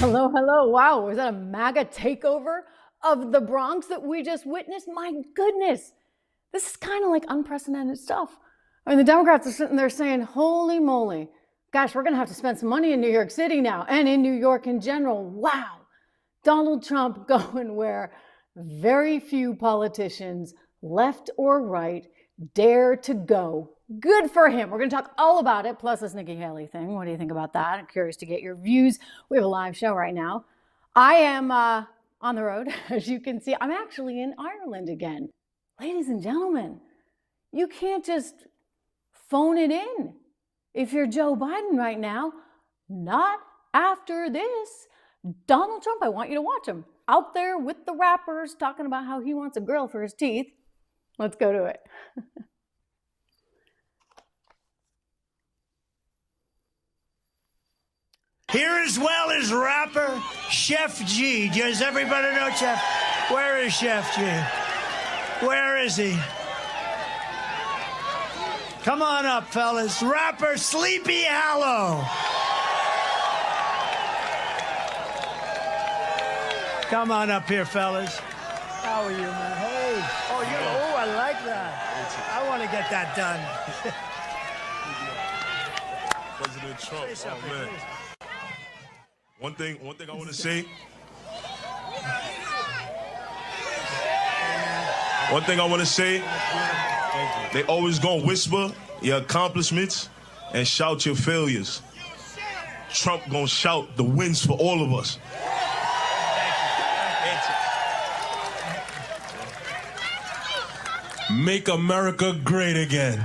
Hello, hello. Wow, was that a MAGA takeover of the Bronx that we just witnessed? My goodness, this is kind of like unprecedented stuff. I mean, the Democrats are sitting there saying, holy moly, gosh, we're going to have to spend some money in New York City now and in New York in general. Wow, Donald Trump going where very few politicians, left or right, dare to go. Good for him. We're going to talk all about it, plus this Nikki Haley thing. What do you think about that? I'm curious to get your views. We have a live show right now. I am on the road, as you can see. I'm actually in Ireland again. Ladies and gentlemen, you can't just phone it in if you're Joe Biden right now. Not after this. Donald Trump, I want you to watch him. Out there with the rappers talking about how he wants a grill for his teeth. Let's go to it. Here as well as rapper Chef G. Does everybody know Chef? Where is Chef G? Where is he? Come on up, fellas. Rapper Sleepy Hollow. Come on up here, fellas. How are you, man? Hey. Oh, I like that. I want to get that done. President Trump, oh man. One thing I want to say. One thing I want to say. They always gonna whisper your accomplishments and shout your failures. Trump gonna shout the wins for all of us. Make America great again.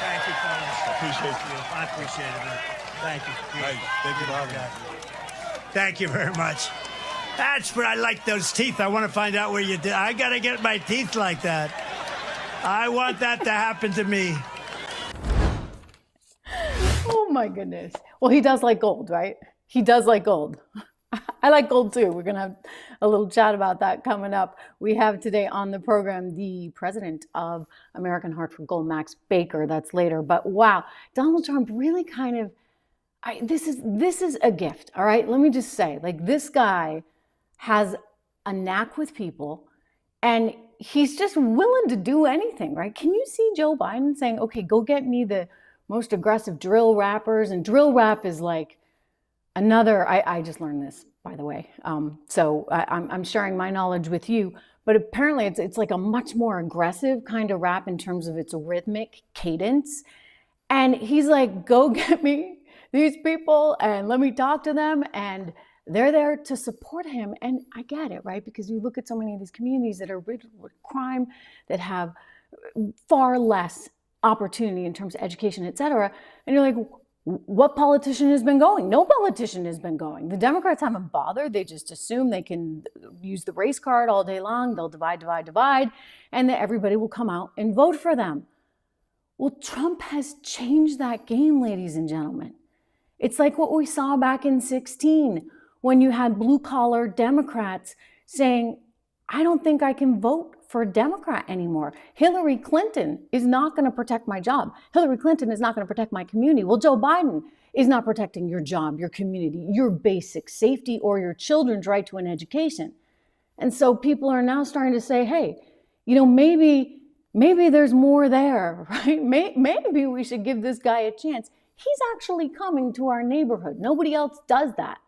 Thank you, fellas. I appreciate it, man. Thank you. Thank you for having me. Thank you very much. That's where I like those teeth. I want to find out where you did. I got to get my teeth like that. I want that to happen to me. Oh my goodness. Well, he does like gold, right? He does like gold. I like gold too. We're going to have a little chat about that coming up. We have today on the program the president of American Heart for Gold, Max Baker. That's later. But wow, Donald Trump really kind of, this is a gift. All right. Let me just say, like, this guy has a knack with people and he's just willing to do anything, right? Can you see Joe Biden saying, okay, go get me the most aggressive drill rappers? And drill rap is like another, I just learned this, by the way. So I'm sharing my knowledge with you, but apparently it's like a much more aggressive kind of rap in terms of its rhythmic cadence. And he's like, go get me these people and let me talk to them. And they're there to support him. And I get it, right? Because you look at so many of these communities that are riddled with crime, that have far less opportunity in terms of education, et cetera. And you're like, what politician has been going? No politician has been going. The Democrats haven't bothered. They just assume they can use the race card all day long. They'll divide, and that everybody will come out and vote for them. Well, Trump has changed that game, ladies and gentlemen. It's like what we saw back in 2016 when you had blue-collar Democrats saying, I don't think I can vote for a Democrat anymore. Hillary Clinton is not going to protect my job. Hillary Clinton is not going to protect my community. Well, Joe Biden is not protecting your job, your community, your basic safety, or your children's right to an education. And so people are now starting to say, hey, you know, maybe there's more there, right? Maybe we should give this guy a chance. He's actually coming to our neighborhood. Nobody else does that.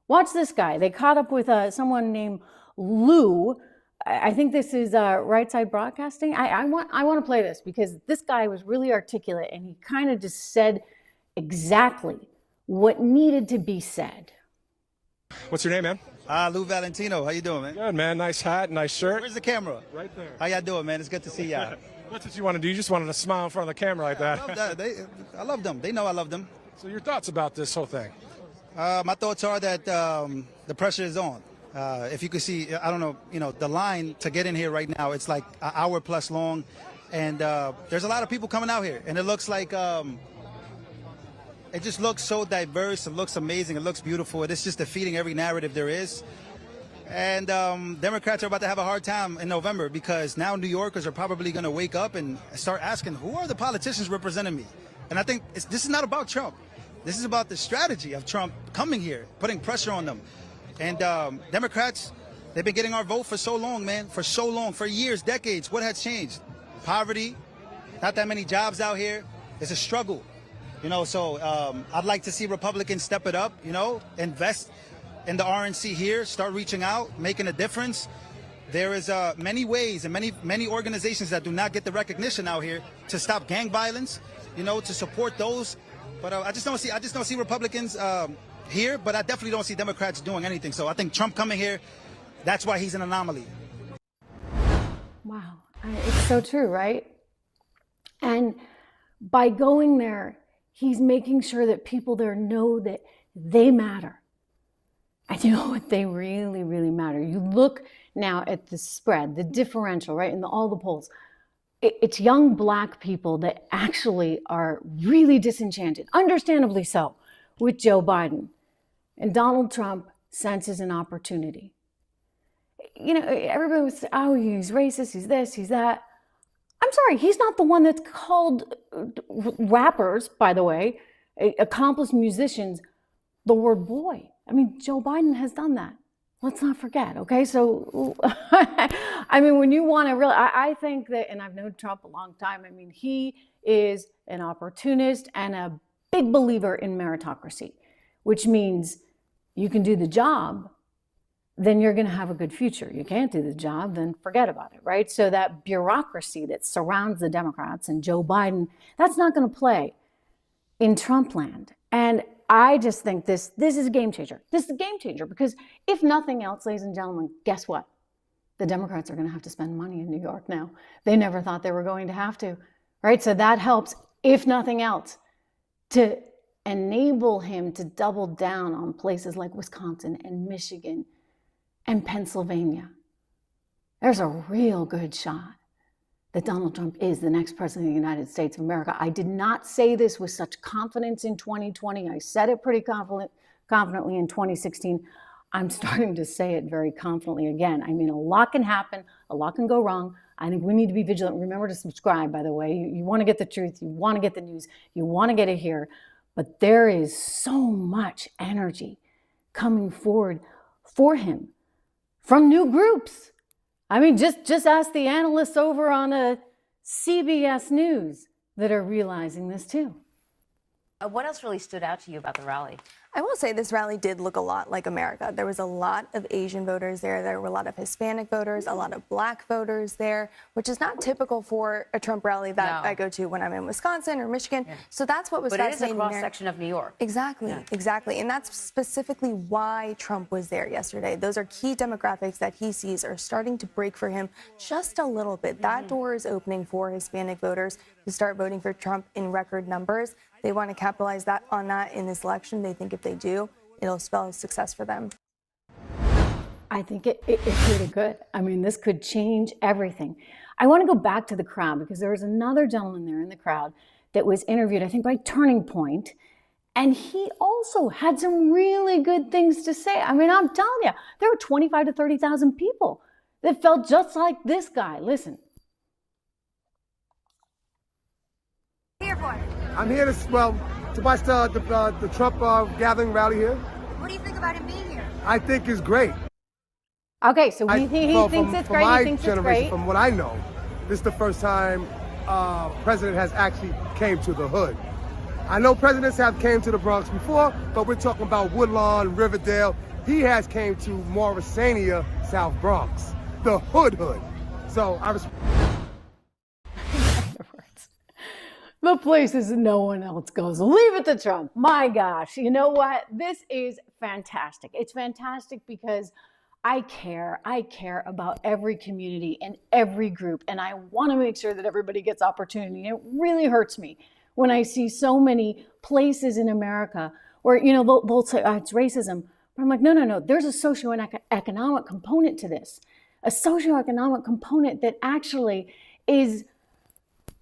Watch this guy. They caught up with someone named Lou. I think this is Right Side Broadcasting. I want to play this because this guy was really articulate and he kind of just said exactly what needed to be said. What's your name, man? Lou Valentino. How you doing, man? Good, man. Nice hat, nice shirt. Where's the camera? Right there. How y'all doing, man? It's good to see y'all. That's what you want to do. You just wanted to smile in front of the camera like that. I love that. I love them. They know I love them. So your thoughts about this whole thing? My thoughts are that the pressure is on. If you could see, I don't know, the line to get in here right now, it's like an hour plus long. And there's a lot of people coming out here. And it looks like, it just looks so diverse. It looks amazing. It looks beautiful. It's just defeating every narrative there is. And Democrats are about to have a hard time in November because now New Yorkers are probably going to wake up and start asking, who are the politicians representing me? And I think this is not about Trump. This is about the strategy of Trump coming here, putting pressure on them. And Democrats, they've been getting our vote for so long, man, for so long, for years, decades. What has changed? Poverty, not that many jobs out here. It's a struggle, so I'd like to see Republicans step it up, invest in the RNC here, start reaching out, making a difference. There is many ways and many organizations that do not get the recognition out here to stop gang violence, to support those. But I just don't see Republicans here, but I definitely don't see Democrats doing anything. So I think Trump coming here, that's why he's an anomaly. Wow, it's so true, right? And by going there, he's making sure that people there know that they matter. And you know what? They really, really matter. You look now at the spread, the differential, right, in all the polls. It's young Black people that actually are really disenchanted, understandably so, with Joe Biden. And Donald Trump senses an opportunity. Everybody was, oh, he's racist, he's this, he's that. I'm sorry, he's not the one that's called rappers, by the way, accomplished musicians, the word boy. I mean, Joe Biden has done that. Let's not forget, okay? So, I mean, when you want to really, I think that, and I've known Trump a long time, I mean, he is an opportunist and a big believer in meritocracy, which means you can do the job, then you're going to have a good future. You can't do the job, then forget about it, right? So that bureaucracy that surrounds the Democrats and Joe Biden, that's not going to play in Trump land. And I just think this is a game changer. This is a game changer because if nothing else, ladies and gentlemen, guess what? The Democrats are going to have to spend money in New York now. They never thought they were going to have to, right? So that helps, if nothing else, to enable him to double down on places like Wisconsin and Michigan and Pennsylvania. There's a real good shot that Donald Trump is the next president of the United States of America. I did not say this with such confidence in 2020. I said it pretty confidently in 2016. I'm starting to say it very confidently again. I mean, a lot can happen. A lot can go wrong. I think we need to be vigilant. Remember to subscribe, by the way. You want to get the truth. You want to get the news. You want to get it here. But there is so much energy coming forward for him from new groups. I mean, just ask the analysts over on CBS News that are realizing this too. What else really stood out to you about the rally? I will say this rally did look a lot like America. There was a lot of Asian voters there. There were a lot of Hispanic voters, a lot of Black voters there, which is not typical for a Trump rally that I go to when I'm in Wisconsin or Michigan. Yeah. So that's what was fascinating. But it is a cross-section of New York. Exactly, exactly. And that's specifically why Trump was there yesterday. Those are key demographics that he sees are starting to break for him just a little bit. That door is opening for Hispanic voters to start voting for Trump in record numbers. They want to capitalize on that in this election. They think if they do, it'll spell success for them. I think it's really good. I mean, this could change everything. I want to go back to the crowd because there was another gentleman there in the crowd that was interviewed, I think, by Turning Point. And he also had some really good things to say. I mean, I'm telling you, there were 25 to 30,000 people that felt just like this guy. Listen. Here for it. I'm here to watch the Trump gathering rally here. What do you think about him being here? I think it's great. Okay, so he thinks it's great. He thinks it's great. From what I know, this is the first time president has actually came to the hood. I know presidents have came to the Bronx before, but we're talking about Woodlawn, Riverdale. He has came to Morrisania, South Bronx, the hood. So I was. The places no one else goes. Leave it to Trump. My gosh, you know what? This is fantastic. It's fantastic because I care. I care about every community and every group, and I want to make sure that everybody gets opportunity. And it really hurts me when I see so many places in America where, they'll say, oh, it's racism. But I'm like, no. There's a socioeconomic component to this. A socioeconomic component that actually is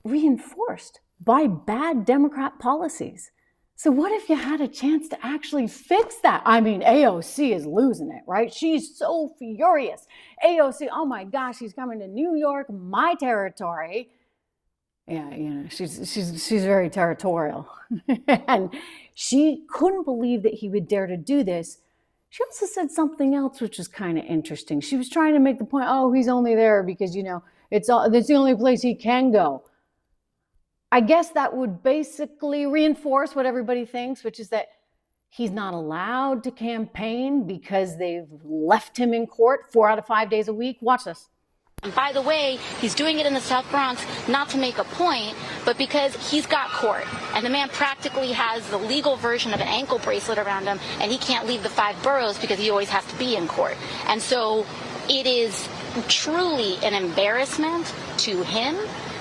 reinforced by bad Democrat policies. So what if you had a chance to actually fix that? I mean, AOC is losing it, right? She's so furious. AOC, oh my gosh, she's coming to New York, my territory. Yeah, she's very territorial. And she couldn't believe that he would dare to do this. She also said something else which was kind of interesting. She was trying to make the point, oh, he's only there because, it's the only place he can go. I guess that would basically reinforce what everybody thinks, which is that he's not allowed to campaign because they've left him in court 4 out of 5 days a week. Watch this. And by the way, he's doing it in the South Bronx not to make a point, but because he's got court. And the man practically has the legal version of an ankle bracelet around him, and he can't leave the 5 boroughs because he always has to be in court. And so it is truly an embarrassment to him.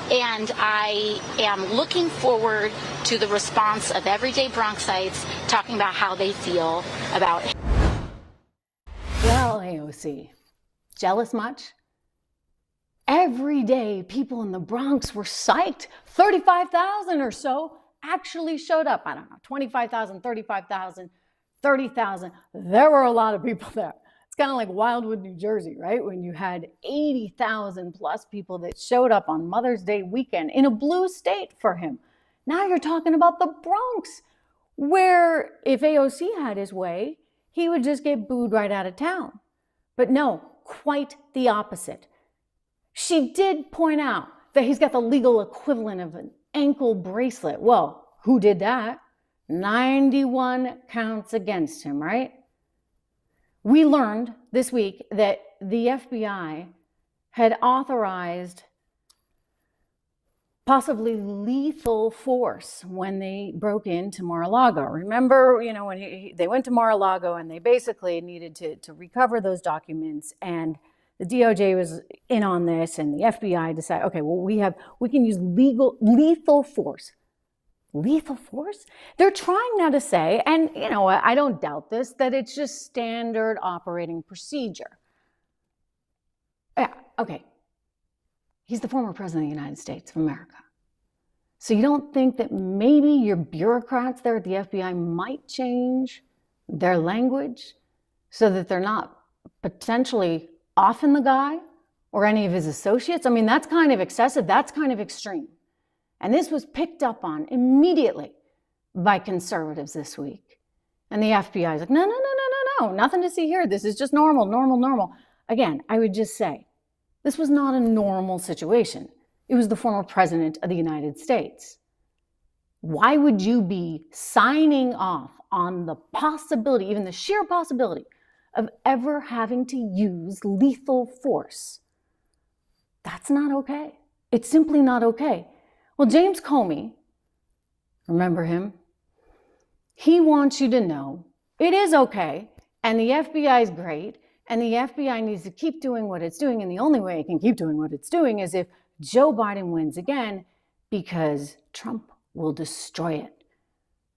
And I am looking forward to the response of everyday Bronxites talking about how they feel about it. Well, AOC, jealous much? Every day, people in the Bronx were psyched. 35,000 or so actually showed up. I don't know, 25,000, 35,000, 30,000. There were a lot of people there. It's kind of like Wildwood, New Jersey, right? When you had 80,000 plus people that showed up on Mother's Day weekend in a blue state for him. Now you're talking about the Bronx, where if AOC had his way, he would just get booed right out of town. But no, quite the opposite. She did point out that he's got the legal equivalent of an ankle bracelet. Well, who did that? 91 counts against him, right? We learned this week that the FBI had authorized possibly lethal force when they broke into Mar-a-Lago. Remember, when they went to Mar-a-Lago and they basically needed to recover those documents, and the DOJ was in on this, and the FBI decided, okay, well, we can use lethal force. Lethal force? They're trying now to say, and I don't doubt this, that it's just standard operating procedure. Yeah, okay. He's the former president of the United States of America. So you don't think that maybe your bureaucrats there at the FBI might change their language so that they're not potentially offing the guy or any of his associates? I mean, that's kind of excessive. That's kind of extreme. And this was picked up on immediately by conservatives this week. And the FBI is like, no, nothing to see here. This is just normal. Again, I would just say, this was not a normal situation. It was the former president of the United States. Why would you be signing off on the possibility, even the sheer possibility, of ever having to use lethal force? That's not okay. It's simply not okay. Well, James Comey, remember him? He wants you to know it is okay, and the FBI is great, and the FBI needs to keep doing what it's doing, and the only way it can keep doing what it's doing is if Joe Biden wins again, because Trump will destroy it.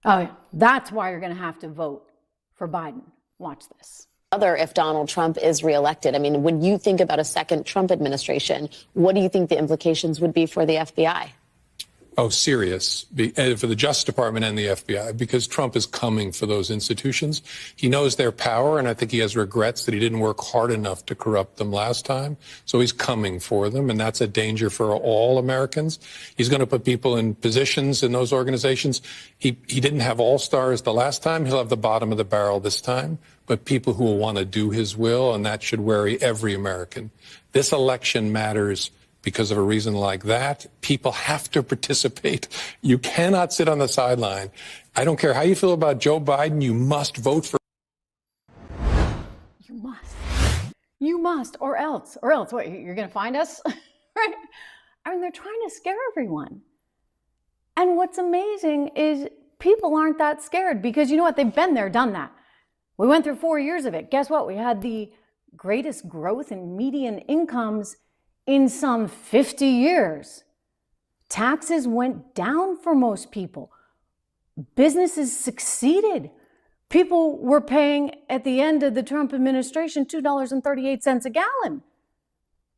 Oh yeah, that's why you're going to have to vote for Biden. Watch this. If Donald Trump is reelected, I mean, when you think about a second Trump administration, what do you think the implications would be for the FBI? Oh, serious for the Justice Department and the FBI, because Trump is coming for those institutions. He knows their power, and I think he has regrets that he didn't work hard enough to corrupt them last time. So he's coming for them, and that's a danger for all Americans. He's going to put people in positions in those organizations. He didn't have all-stars the last time. He'll have the bottom of the barrel this time, but people who will want to do his will, and that should worry every American. This election matters. Because of a reason like that, people have to participate. You cannot sit on the sideline. I don't care how you feel about Joe Biden, you must vote for. You must, or else. What, you're going to find us? Right? I mean, they're trying to scare everyone. And what's amazing is people aren't that scared because you know what? They've been there, done that. We went through 4 years of it. Guess what? We had the greatest growth in median incomes in some 50 years. Taxes went down for most people. Businesses succeeded. People were paying, at the end of the Trump administration, $2.38 a gallon.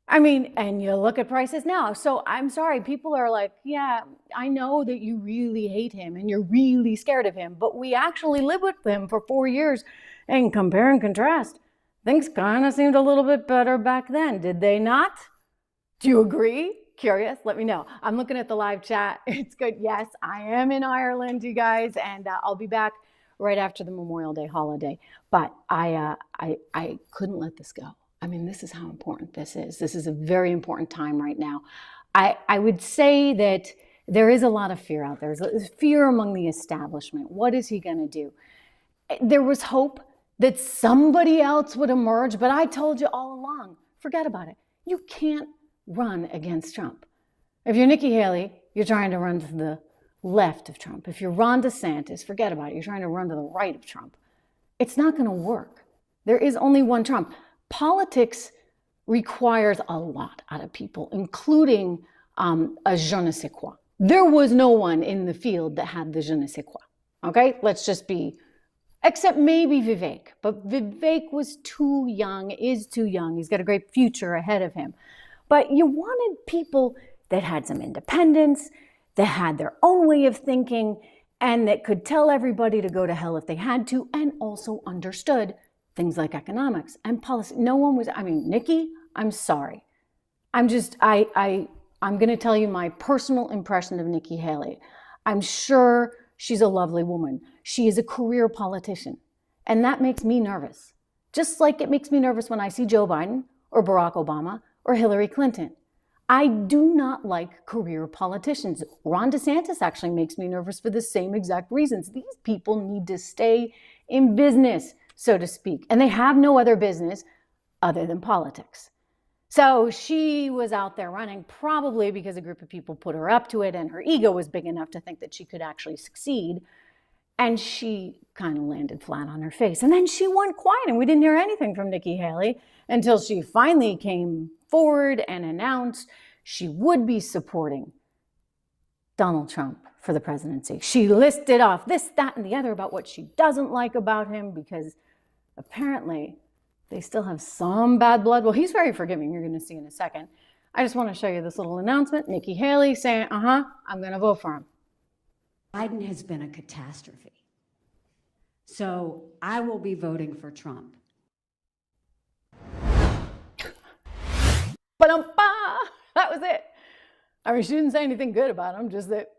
I mean, and you look at prices now. So I'm sorry, people are like, yeah, I know that you really hate him and you're really scared of him, but we actually lived with him for 4 years. And compare and contrast, things kind of seemed a little bit better back then, did they not? Do you agree? Curious? Let me know. I'm looking at the live chat. It's good. Yes, I am in Ireland, you guys, and I'll be back right after the Memorial Day holiday. But I couldn't let this go. I mean, this is how important this is. This is a very important time right now. I would say that there is a lot of fear out there. There's fear among the establishment. What is he going to do? There was hope that somebody else would emerge, but I told you all along, forget about it. You can't run against Trump. If you're Nikki Haley, you're trying to run to the left of Trump. If you're Ron DeSantis, forget about it. You're trying to run to the right of Trump. It's not going to work. There is only one Trump. Politics requires a lot out of people, including a je ne sais quoi. There was no one in the field that had the je ne sais quoi. Okay, let's just be, except maybe Vivek. But Vivek was too young, is too young. He's got a great future ahead of him. But you wanted people that had some independence, that had their own way of thinking, and that could tell everybody to go to hell if they had to, and also understood things like economics and policy. No one was, I mean, Nikki, I'm sorry. I'm going to tell you my personal impression of Nikki Haley. I'm sure she's a lovely woman. She is a career politician. And that makes me nervous. Just like it makes me nervous when I see Joe Biden or Barack Obama or Hillary Clinton. I do not like career politicians. Ron DeSantis actually makes me nervous for the same exact reasons. These people need to stay in business, so to speak. And they have no other business other than politics. So she was out there running probably because a group of people put her up to it and her ego was big enough to think that she could actually succeed. And she kind of landed flat on her face. And then she went quiet and we didn't hear anything from Nikki Haley until she finally came forward and announced she would be supporting Donald Trump for the presidency. She listed off this, that, and the other about what she doesn't like about him because apparently they still have some bad blood. Well, he's very forgiving. You're going to see in a second. I just want to show you this little announcement. Nikki Haley saying, I'm going to vote for him. Biden has been a catastrophe. So I will be voting for Trump. That was it. I mean, she didn't say anything good about him, just that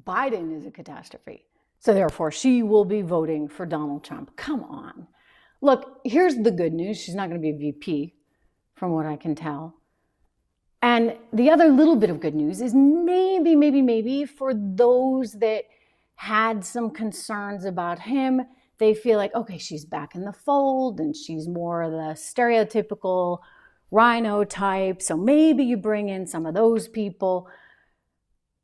Biden is a catastrophe. So therefore, she will be voting for Donald Trump. Come on. Look, here's the good news. She's not going to be a VP, from what I can tell. And the other little bit of good news is maybe for those that had some concerns about him, they feel like, okay, she's back in the fold and she's more of the stereotypical rhino type. So maybe you bring in some of those people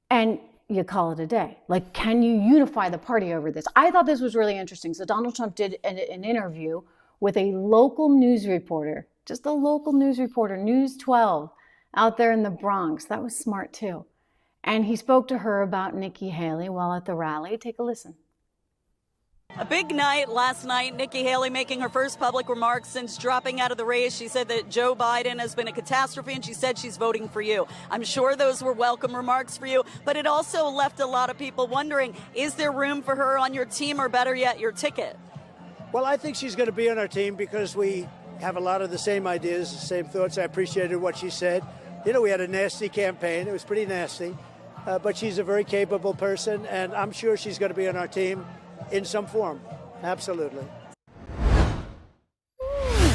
and you call it a day. Like, can you unify the party over this? I thought this was really interesting. So Donald Trump did an interview with a local news reporter, just a local news reporter, News 12, out there in the Bronx. That was smart too. And he spoke to her about Nikki Haley while at the rally. Take a listen. A big night last night. Nikki Haley making her first public remarks since dropping out of the race. She said that Joe Biden has been a catastrophe, and she said she's voting for you. I'm sure those were welcome remarks for you, but it also left a lot of people wondering, is there room for her on your team, or better yet, your ticket? Well, I think she's going to be on our team because we have a lot of the same ideas, the same thoughts. I appreciated what she said. You know, we had a nasty campaign. It was pretty nasty, but she's a very capable person, and I'm sure she's going to be on our team in some form. Absolutely.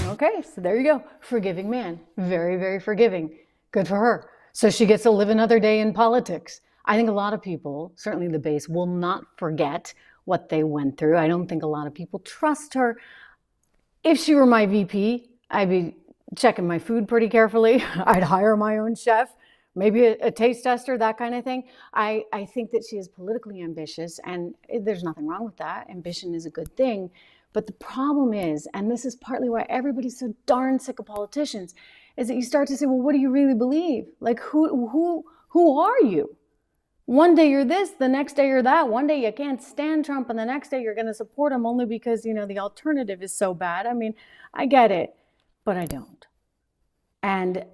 Okay, so there you go. Forgiving man. Very, very forgiving. Good for her. So she gets to live another day in politics. I think a lot of people, certainly the base, will not forget what they went through. I don't think a lot of people trust her. If she were my VP, I'd be checking my food pretty carefully. I'd hire my own chef. Maybe a taste tester, that kind of thing. I think that she is politically ambitious, and there's nothing wrong with that. Ambition is a good thing. But the problem is, and this is partly why everybody's so darn sick of politicians, is that you start to say, well, what do you really believe? Like, who are you? One day you're this, the next day you're that. One day you can't stand Trump, and the next day you're going to support him only because, you know, the alternative is so bad. I mean, I get it, but I don't. And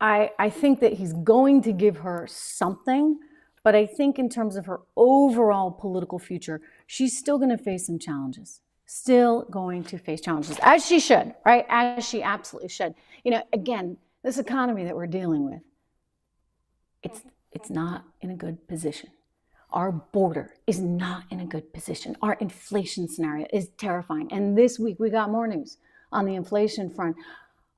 I think that he's going to give her something, but I think in terms of her overall political future, she's still going to face some challenges. Still going to face challenges, as she should, right? As she absolutely should. You know, again, this economy that we're dealing with, It's not in a good position. Our border is not in a good position. Our inflation scenario is terrifying. And this week we got more news on the inflation front.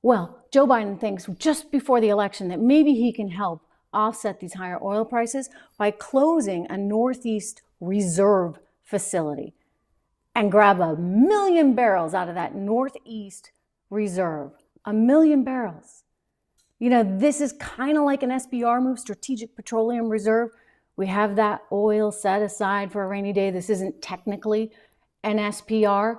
Well, Joe Biden thinks just before the election that maybe he can help offset these higher oil prices by closing a Northeast reserve facility and grab 1 million barrels out of that Northeast reserve. 1 million barrels. You know, this is kind of like an SPR move, Strategic Petroleum Reserve. We have that oil set aside for a rainy day. This isn't technically an SPR,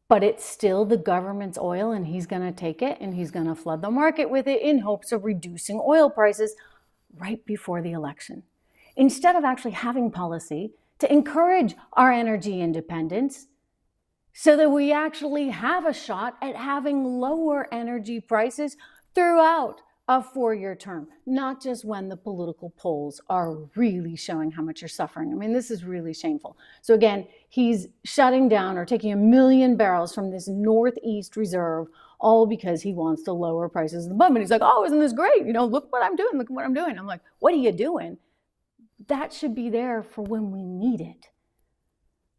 but it's still the government's oil, and he's going to take it and he's going to flood the market with it in hopes of reducing oil prices right before the election. Instead of actually having policy to encourage our energy independence so that we actually have a shot at having lower energy prices throughout a 4-year term, not just when the political polls are really showing how much you're suffering. I mean, this is really shameful. So again, he's shutting down or taking 1 million barrels from this Northeast reserve, all because he wants to lower prices at the moment. He's like, oh, isn't this great? You know, look what I'm doing. Look what I'm doing. I'm like, what are you doing? That should be there for when we need it.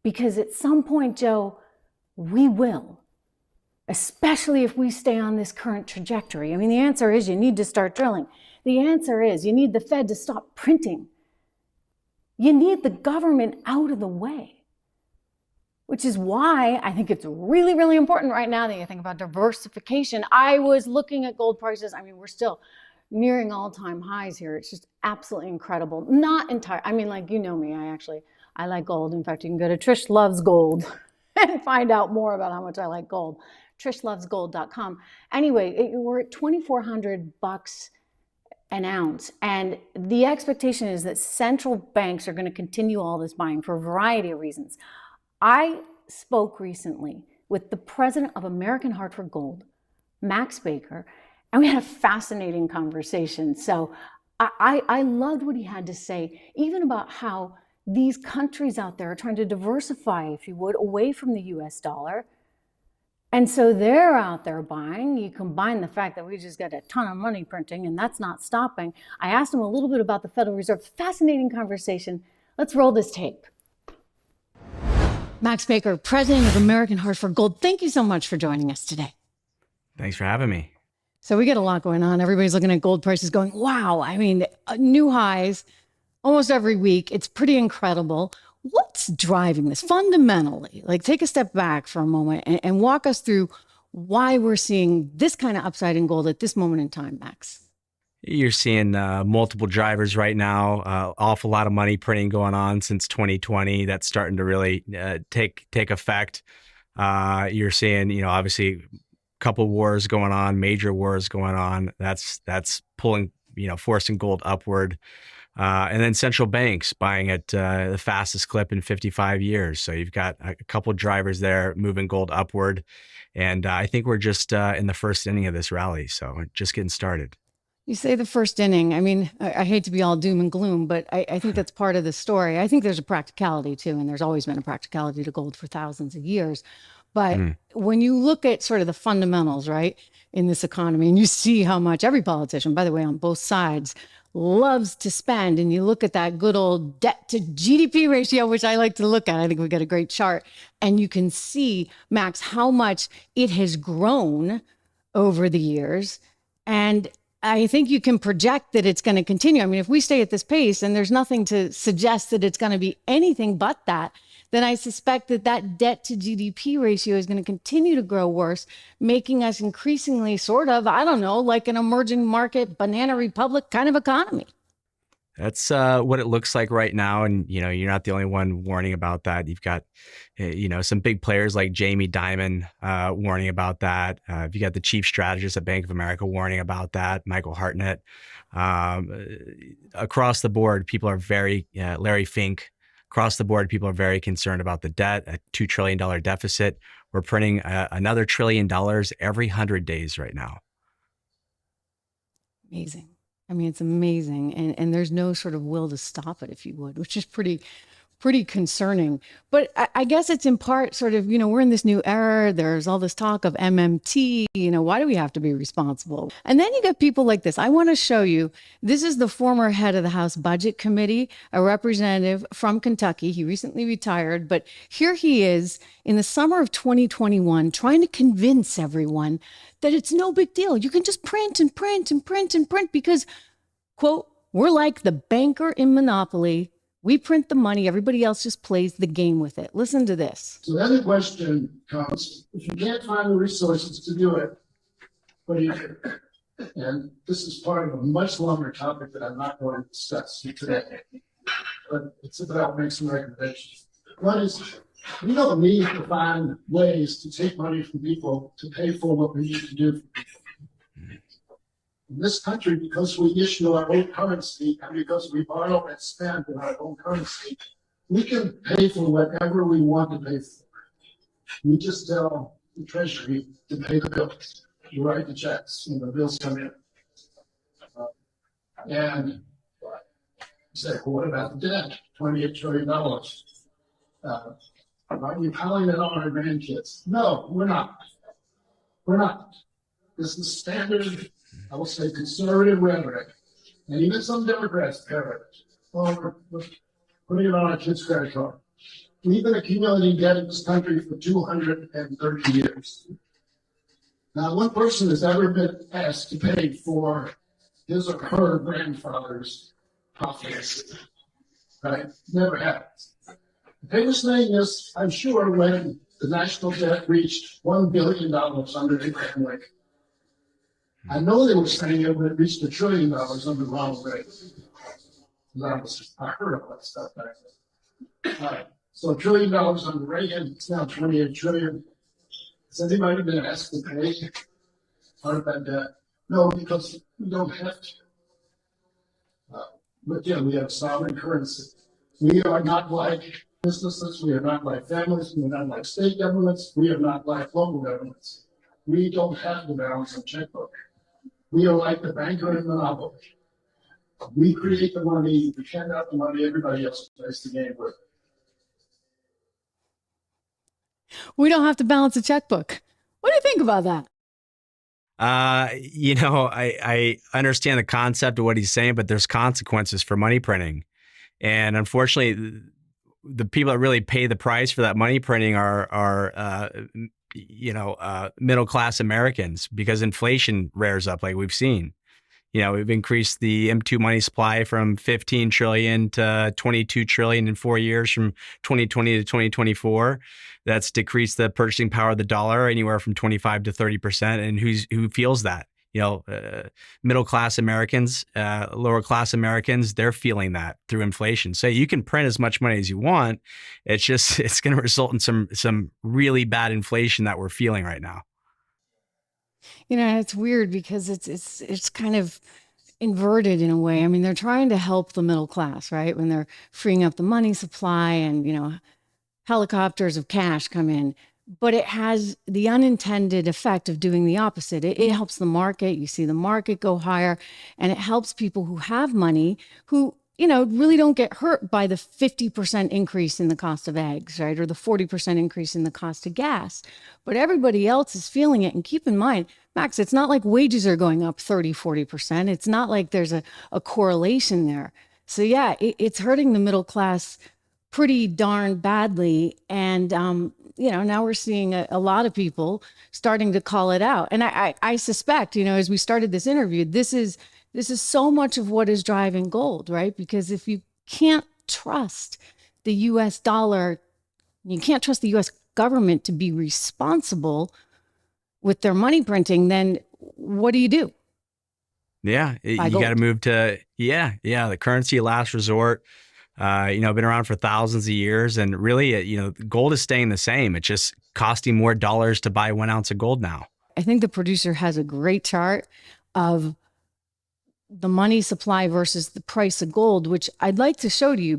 Because at some point, Joe, we will. Especially if we stay on this current trajectory. I mean, the answer is you need to start drilling. The answer is you need the Fed to stop printing. You need the government out of the way, which is why I think it's really, really important right now that you think about diversification. I was looking at gold prices. I mean, we're still nearing all-time highs here. It's just absolutely incredible. Not entire. I mean, like, you know me, I like gold. In fact, you can go to Trish Loves Gold and find out more about how much I like gold. TrishLovesGold.com. Anyway, we're at $2,400 an ounce. And the expectation is that central banks are going to continue all this buying for a variety of reasons. I spoke recently with the president of American Hartford Gold, Max Baker, and we had a fascinating conversation. So I loved what he had to say, even about how these countries out there are trying to diversify, if you would, away from the US dollar. And so they're out there buying. You combine the fact that we just got a ton of money printing and that's not stopping. I asked him a little bit about the Federal Reserve. Fascinating conversation. Let's roll this tape. Max Baker, president of American Hartford Gold. Thank you so much for joining us today. Thanks for having me. So we get a lot going on. Everybody's looking at gold prices going, wow. I mean, new highs almost every week. It's pretty incredible. What's driving this fundamentally? Like, take a step back for a moment and walk us through why we're seeing this kind of upside in gold at this moment in time, Max. You're seeing multiple drivers right now, awful lot of money printing going on since 2020. That's starting to really take effect. You're seeing, you know, obviously a couple wars going on, major wars going on. That's pulling, you know, forcing gold upward. And then central banks buying at the fastest clip in 55 years. So you've got a couple drivers there moving gold upward. And I think we're just in the first inning of this rally. So we're just getting started. You say the first inning. I mean, I hate to be all doom and gloom, but I think that's part of the story. I think there's a practicality too, and there's always been a practicality to gold for thousands of years. But when you look at sort of the fundamentals, right, in this economy, and you see how much every politician, by the way, on both sides, loves to spend, and you look at that good old debt to GDP ratio, which I like to look at. I think we got a great chart, and you can see, Max, how much it has grown over the years. And I think you can project that it's going to continue. I mean, if we stay at this pace, and there's nothing to suggest that it's going to be anything but that, then I suspect that that debt to GDP ratio is going to continue to grow worse, making us increasingly sort of, I don't know, like an emerging market, banana republic kind of economy. That's what it looks like right now. And, you know, you're not the only one warning about that. You've got, you know, some big players like Jamie Dimon warning about that. You got the chief strategist at Bank of America warning about that, Michael Hartnett. Across the board, people are very, Larry Fink, across the board, people are very concerned about the debt, a $2 trillion deficit. We're printing another $1 trillion every 100 days right now. Amazing. I mean, it's amazing. And there's no sort of will to stop it, if you would, which is pretty pretty concerning. But I guess it's in part sort of, we're in this new era. There's all this talk of MMT. Why do we have to be responsible? And then you get people like this. I want to show you, this is the former head of the House Budget Committee, a representative from Kentucky. He recently retired, but here he is in the summer of 2021 trying to convince everyone that it's no big deal. You can just print and print and print and print because, quote, we're like the banker in Monopoly. We print the money, everybody else just plays the game with it. Listen to this. So then the question comes, if you can't find the resources to do it, what do you do? And this is part of a much longer topic that I'm not going to discuss today, but it's about making some recommendations. One is, we don't need to find ways to take money from people to pay for what we need to do for people. In this country, because we issue our own currency and because we borrow and spend in our own currency, we can pay for whatever we want to pay for. We just tell the Treasury to pay the bills. You write the checks and the bills come in. And you say, well, what about the debt? $28 trillion. Are you piling it on our grandkids? No, we're not. We're not. This is standard, I will say, conservative rhetoric, and even some Democrats parrot it. Oh, we're putting it on our kids' credit card. We've been accumulating debt in this country for 230 years. Not one person has ever been asked to pay for his or her grandfather's profits, right? Never happens. The famous thing is, I'm sure, when the national debt reached $1 billion under Abraham Lincoln. I know they were saying it when it reached $1 trillion under Ronald Reagan. I heard all that stuff back then. So $1 trillion under Reagan, it's now 28 trillion. Has anybody been asked to pay part of that debt? No, because we don't have to. But again, we have sovereign currency. We are not like businesses. We are not like families. We are not like state governments. We are not like local governments. We don't have to balance a checkbook. We are like the banker in Monopoly. We create the money, we hand out the money, everybody else plays the game with it. We don't have to balance a checkbook. What do you think about that? I understand the concept of what he's saying, but there's consequences for money printing. And unfortunately, the people that really pay the price for that money printing are middle-class Americans, because inflation rears up like we've seen. We've increased the M2 money supply from 15 trillion to 22 trillion in 4 years from 2020 to 2024. That's decreased the purchasing power of the dollar anywhere from 25 to 30%. And who feels that? Middle-class Americans, lower-class Americans, they're feeling that through inflation. So you can print as much money as you want. It's going to result in some really bad inflation that we're feeling right now. It's weird because it's kind of inverted in a way. I mean, they're trying to help the middle class, right? When they're freeing up the money supply and, helicopters of cash come in. But it has the unintended effect of doing the opposite. It helps the market. You see the market go higher, and it helps people who have money who, really don't get hurt by the 50% increase in the cost of eggs, right? Or the 40% increase in the cost of gas. But everybody else is feeling it. And keep in mind, Max, it's not like wages are going up 30, 40%. It's not like there's a correlation there. So yeah, it's hurting the middle class pretty darn badly. And, now we're seeing a lot of people starting to call it out. And I suspect, as we started this interview, this is so much of what is driving gold, right? Because if you can't trust the US dollar, you can't trust the US government to be responsible with their money printing, then what do you do? Yeah, you got to move to, the currency of last resort. Been around for thousands of years, and really, gold is staying the same. It's just costing more dollars to buy 1 ounce of gold now. I think the producer has a great chart of the money supply versus the price of gold, which I'd like to show to you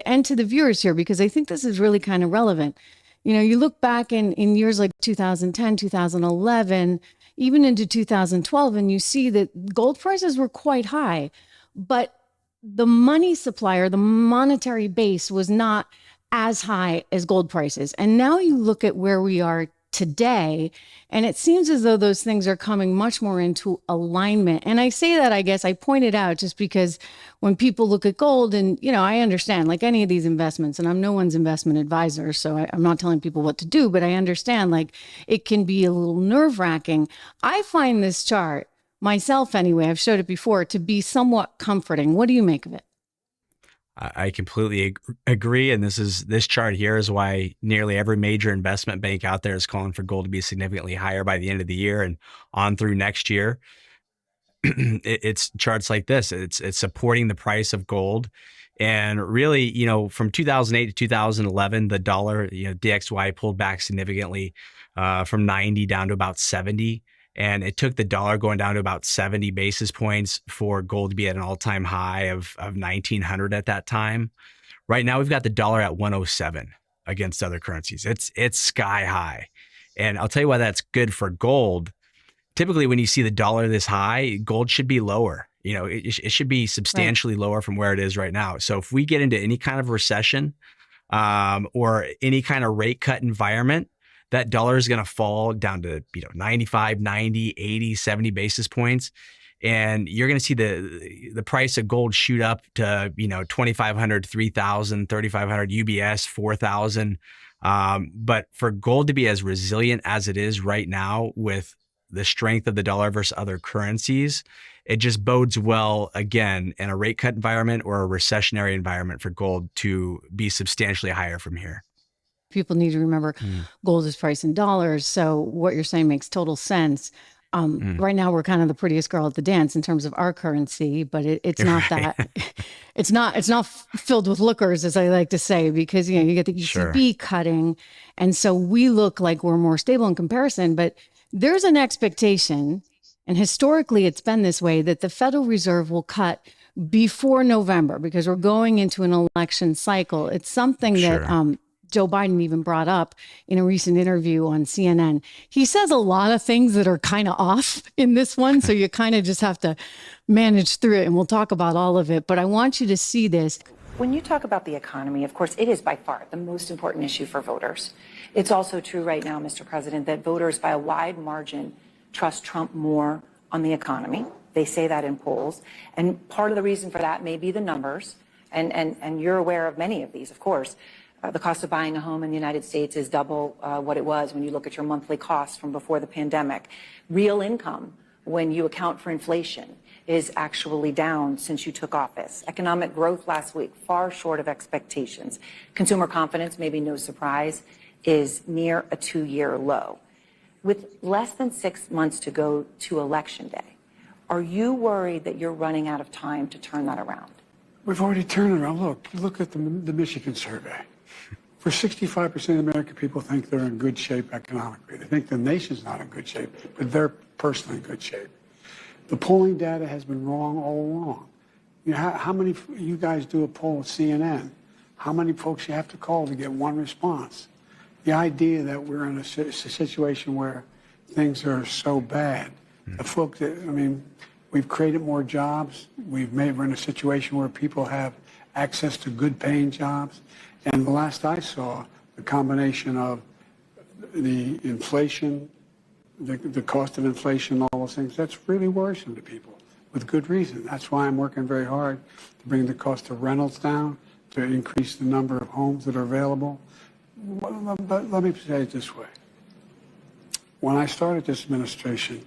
and to the viewers here, because I think this is really kind of relevant. You look back in years like 2010, 2011, even into 2012, and you see that gold prices were quite high, but the money supply or the monetary base was not as high as gold prices. And now you look at where we are today, and it seems as though those things are coming much more into alignment. And I say that, I guess I point it out just because when people look at gold, and, you know, I understand, like any of these investments, and I'm no one's investment advisor, so I'm not telling people what to do, but I understand, like, it can be a little nerve-wracking. I find this chart, myself anyway, I've showed it before, to be somewhat comforting. What do you make of it? I completely agree. And this chart here is why nearly every major investment bank out there is calling for gold to be significantly higher by the end of the year and on through next year. It's charts like this. It's supporting the price of gold. And really, you know, from 2008 to 2011, the dollar, you know, DXY pulled back significantly from 90 down to about 70. And it took the dollar going down to about 70 basis points for gold to be at an all-time high of 1,900 at that time. Right now, we've got the dollar at 107 against other currencies. It's sky high. And I'll tell you why that's good for gold. Typically, when you see the dollar this high, gold should be lower. You know, it should be substantially lower from where it is right now. So if we get into any kind of recession or any kind of rate cut environment, that dollar is going to fall down to, you know, 95, 90, 80, 70 basis points. And you're going to see the price of gold shoot up to, you know, 2,500, 3,000, 3,500, UBS, 4,000. But for gold to be as resilient as it is right now with the strength of the dollar versus other currencies, it just bodes well, again, in a rate cut environment or a recessionary environment for gold to be substantially higher from here. People need to remember gold is priced in dollars. So what you're saying makes total sense. Right now, we're kind of the prettiest girl at the dance in terms of our currency, but it's not that. It's not filled with lookers, as I like to say, because, you know, you get the ECB cutting. And so we look like we're more stable in comparison. But there's an expectation, and historically it's been this way, that the Federal Reserve will cut before November because we're going into an election cycle. It's something that Joe Biden even brought up in a recent interview on CNN. He says a lot of things that are kind of off in this one. So you kind of just have to manage through it, and we'll talk about all of it. But I want you to see this. When you talk about the economy, of course, it is by far the most important issue for voters. It's also true right now, Mr. President, that voters by a wide margin trust Trump more on the economy. They say that in polls. And part of the reason for that may be the numbers. And you're aware of many of these, of course. The cost of buying a home in the United States is double what it was when you look at your monthly costs from before the pandemic. Real income, when you account for inflation, is actually down since you took office. Economic growth last week, far short of expectations. Consumer confidence, maybe no surprise, is near a 2-year low. With less than 6 months to go to Election Day, are you worried that you're running out of time to turn that around? We've already turned it around. Look at the Michigan survey. For 65% of the American people think they're in good shape economically. They think the nation's not in good shape, but they're personally in good shape. The polling data has been wrong all along. You know, how many, you guys do a poll at CNN, how many folks you have to call to get one response? The idea that we're in a situation where things are so bad, the folks that, I mean, we've created more jobs. We're in a situation where people have access to good paying jobs. And the last I saw, the combination of the inflation, the cost of inflation, all those things, that's really worrisome to people with good reason. That's why I'm working very hard to bring the cost of rentals down, to increase the number of homes that are available. But let me say it this way. When I started this administration,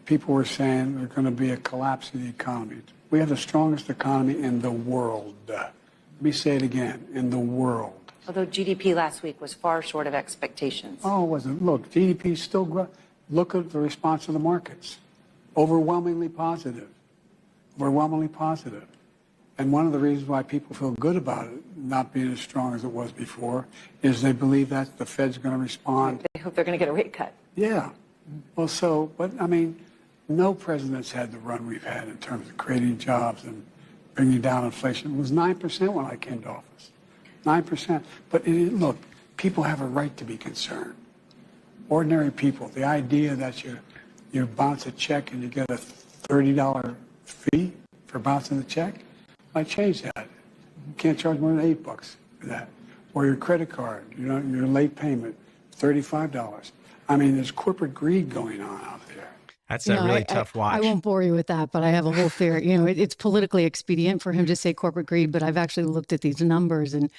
people were saying there's going to be a collapse of the economy. We have the strongest economy in the world. Let me say it again, in the world. Although GDP last week was far short of expectations. Oh, it wasn't. Look, GDP is still growing. Look at the response of the markets. Overwhelmingly positive. Overwhelmingly positive. And one of the reasons why people feel good about it not being as strong as it was before is they believe that the Fed's going to respond. They hope they're going to get a rate cut. Yeah. Well, so, but I mean, no president's had the run we've had in terms of creating jobs and bringing down inflation. It was 9% when I came to office. 9%. But look, people have a right to be concerned. Ordinary people, the idea that you bounce a check and you get a $30 fee for bouncing the check, I changed that. You can't charge more than $8 for that. or your credit card, your late payment, $35. I mean, there's corporate greed going on out there. That's a really tough watch. I won't bore you with that, but I have a whole theory. It's politically expedient for him to say corporate greed, but I've actually looked at these numbers, and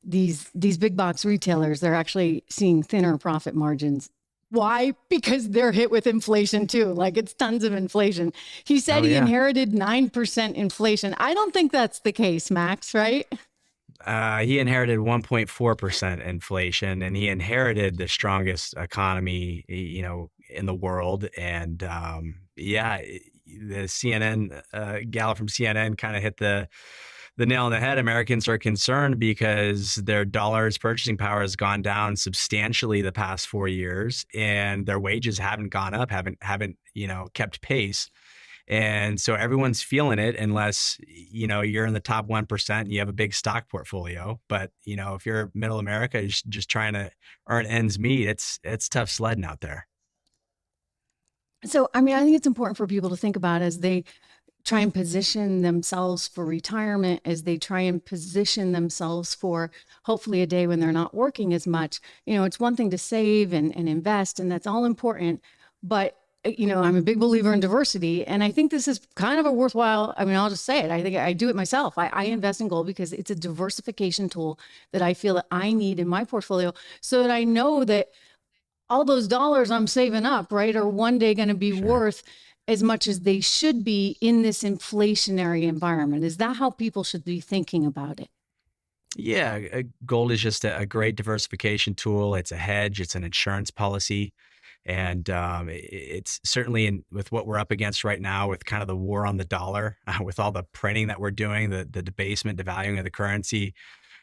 these big box retailers, they're actually seeing thinner profit margins. Why? Because they're hit with inflation too. Like, it's tons of inflation. He said he inherited 9% inflation. I don't think that's the case, Max, right? He inherited 1.4% inflation, and he inherited the strongest economy, in the world. And the CNN gal from CNN kind of hit the nail on the head. Americans are concerned because their dollar's purchasing power has gone down substantially the past 4 years, and their wages haven't gone up, haven't kept pace. And so everyone's feeling it, unless, you're in the top 1% and you have a big stock portfolio. But, if you're middle America, just trying to earn ends meet, it's tough sledding out there. So, I think it's important for people to think about as they try and position themselves for retirement, as they try and position themselves for hopefully a day when they're not working as much. It's one thing to save and invest, and that's all important. But I'm a big believer in diversity, and I think this is kind of a worthwhile, I'll just say it. I think I do it myself. I invest in gold because it's a diversification tool that I feel that I need in my portfolio, so that I know that all those dollars I'm saving up, right, are one day going to be worth as much as they should be in this inflationary environment. Is that how people should be thinking about it? Yeah, gold is just a great diversification tool. It's a hedge. It's an insurance policy. And it's certainly with what we're up against right now, with kind of the war on the dollar, with all the printing that we're doing, the debasement, devaluing of the currency,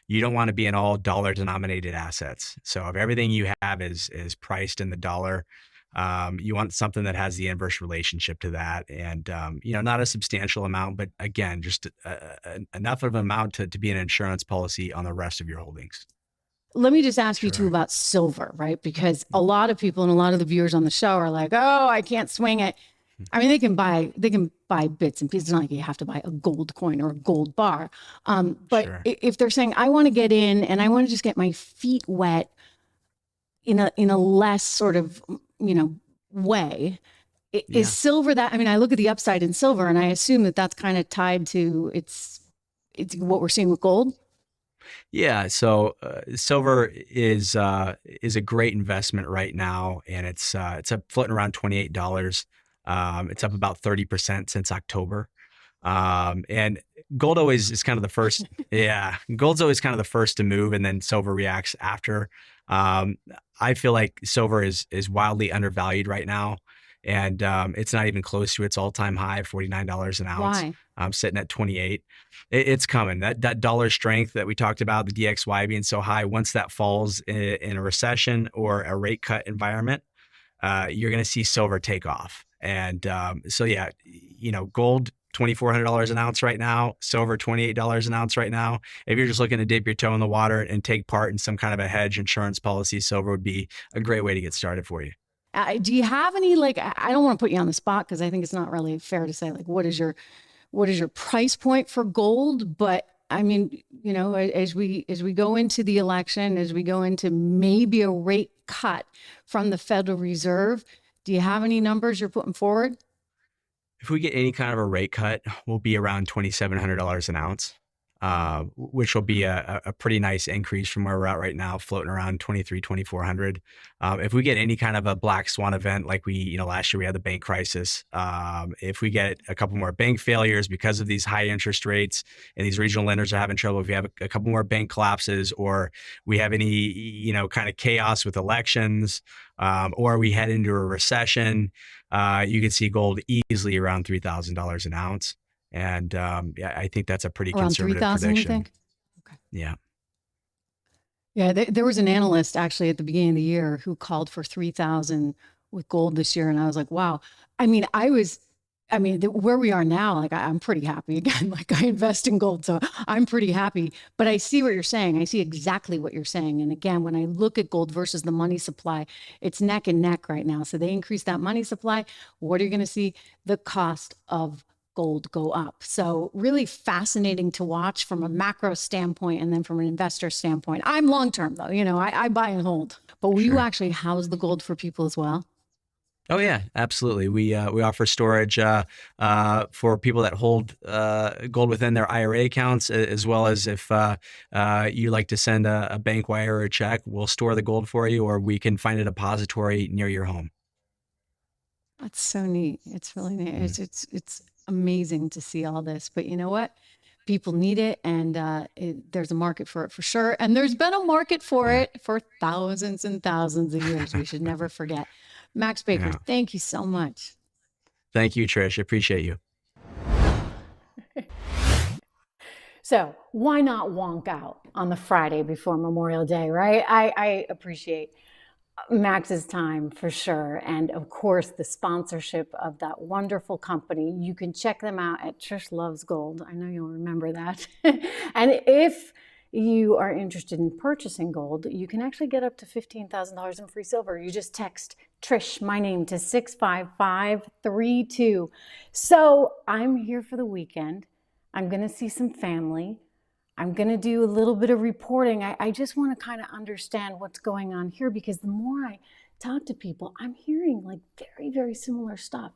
you don't want to be in all dollar denominated assets. So if everything you have is priced in the dollar, you want something that has the inverse relationship to that. And, not a substantial amount, but again, just enough of an amount to be an insurance policy on the rest of your holdings. Let me just ask you too about silver, right? Because a lot of people and a lot of the viewers on the show are like, "Oh, I can't swing it." They can buy bits and pieces. It's not like you have to buy a gold coin or a gold bar. But if they're saying, "I want to get in and I want to just get my feet wet in a less sort of way," is silver that? I look at the upside in silver, and I assume that that's kind of tied to it's what we're seeing with gold. Yeah, so silver is a great investment right now, and it's up floating around $28. It's up about 30% since October. And gold always is kind of the first. Yeah, gold's always kind of the first to move, and then silver reacts after. I feel like silver is wildly undervalued right now, and it's not even close to its all-time high of $49 an ounce. Why? I'm sitting at 28. It's coming. That dollar strength that we talked about, the DXY being so high, once that falls in a recession or a rate cut environment, you're going to see silver take off. And gold, $2,400 an ounce right now, silver, $28 an ounce right now. If you're just looking to dip your toe in the water and take part in some kind of a hedge insurance policy, silver would be a great way to get started for you. Do you have any, I don't want to put you on the spot because I think it's not really fair to say, what is your price point for gold? But as we go into the election, as we go into maybe a rate cut from the Federal Reserve, do you have any numbers you're putting forward? If we get any kind of a rate cut, we'll be around $2,700 an ounce, which will be a pretty nice increase from where we're at right now, floating around $2,400. If we get any kind of a black swan event, like last year we had the bank crisis, if we get a couple more bank failures because of these high interest rates and these regional lenders are having trouble, if we have a couple more bank collapses, or we have any, kind of chaos with elections, or we head into a recession, you can see gold easily around $3,000 an ounce. And I think that's a pretty around conservative 3,000, prediction. you think? Okay. Yeah. Yeah, there was an analyst actually at the beginning of the year who called for 3,000 with gold this year, and I was like, wow. Where we are now, I'm pretty happy again. I invest in gold, so I'm pretty happy. But I see what you're saying. I see exactly what you're saying. And again, when I look at gold versus the money supply, it's neck and neck right now. So they increase that money supply. What are you going to see? The cost of gold go up. So really fascinating to watch from a macro standpoint and then from an investor standpoint. I'm long-term though, I buy and hold. But will you actually house the gold for people as well? Oh yeah, absolutely. We offer storage for people that hold gold within their IRA accounts, as well as if you like to send a bank wire or a check, we'll store the gold for you, or we can find a depository near your home. That's so neat. It's really neat. It's amazing to see all this. But you know what? People need it, and there's a market for it for sure. And there's been a market for it for thousands and thousands of years. We should never forget. Max Baker, thank you so much. Thank you, Trish. I appreciate you. So why not wonk out on the Friday before Memorial Day, right? I appreciate Max's time for sure. And of course, the sponsorship of that wonderful company. You can check them out at Trish Loves Gold. I know you'll remember that. And if you are interested in purchasing gold, you can actually get up to $15,000 in free silver. You just text Trish, my name, to 65532. So I'm here for the weekend. I'm going to see some family. I'm going to do a little bit of reporting. I just want to kind of understand what's going on here, because the more I talk to people, I'm hearing like very, very similar stuff.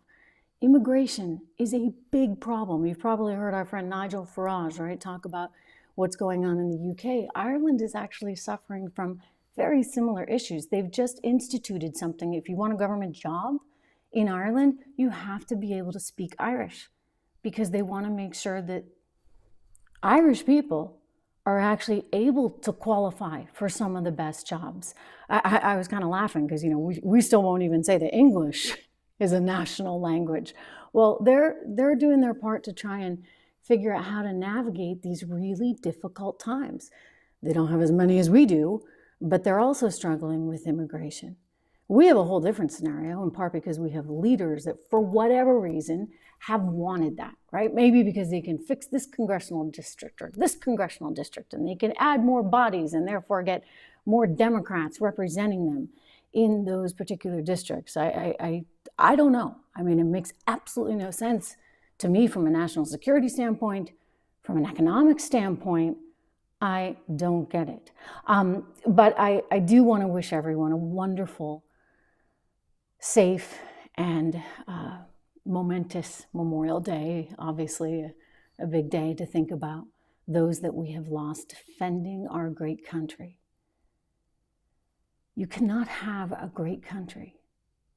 Immigration is a big problem. You've probably heard our friend Nigel Farage, right, talk about what's going on in the UK. Ireland is actually suffering from very similar issues. They've just instituted something. If you want a government job in Ireland, you have to be able to speak Irish, because they want to make sure that Irish people are actually able to qualify for some of the best jobs. I was kind of laughing because, we still won't even say that English is a national language. Well, they're doing their part to try and figure out how to navigate these really difficult times. They don't have as many as we do, but they're also struggling with immigration. We have a whole different scenario, in part because we have leaders that, for whatever reason, have wanted that, right? Maybe because they can fix this congressional district or this congressional district, and they can add more bodies and therefore get more Democrats representing them in those particular districts. I don't know. I mean, it makes absolutely no sense to me from a national security standpoint, from an economic standpoint. I don't get it. But I do want to wish everyone a wonderful, safe, and momentous Memorial Day. Obviously, a big day to think about those that we have lost defending our great country. You cannot have a great country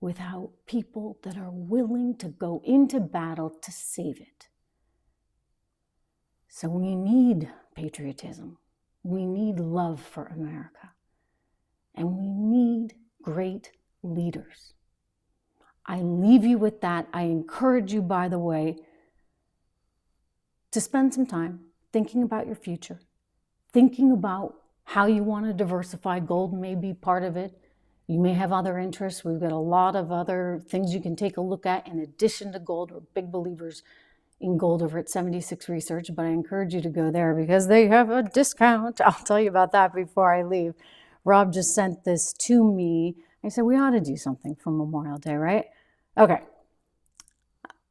without people that are willing to go into battle to save it. So we need patriotism. We need love for America. And we need great leaders. I leave you with that. I encourage you, by the way, to spend some time thinking about your future, thinking about how you want to diversify. Gold may be part of it. You may have other interests. We've got a lot of other things you can take a look at in addition to gold. We're big believers in gold over at 76 Research, but I encourage you to go there because they have a discount. I'll tell you about that before I leave. Rob just sent this to me. I said, we ought to do something for Memorial Day, right? Okay.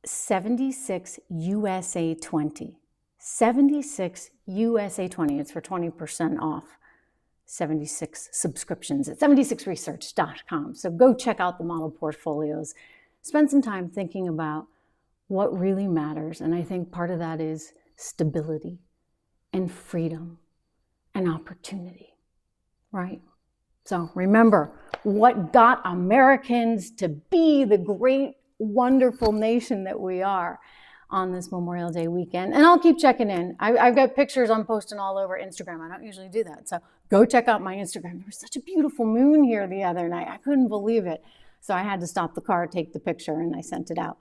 76 USA 20. 76 USA 20. It's for 20% off. 76 subscriptions at 76research.com. So go check out the model portfolios. Spend some time thinking about what really matters. And I think part of that is stability and freedom and opportunity, right? So remember what got Americans to be the great, wonderful nation that we are on this Memorial Day weekend. And I'll keep checking in. I've got pictures I'm posting all over Instagram. I don't usually do that. So go check out my Instagram. There was such a beautiful moon here the other night. I couldn't believe it. So I had to stop the car, take the picture, and I sent it out.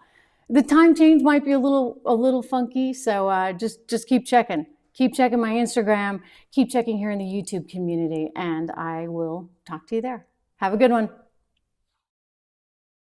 The time change might be a little funky. So just keep checking. Keep checking my Instagram. Keep checking here in the YouTube community. And I will talk to you there. Have a good one.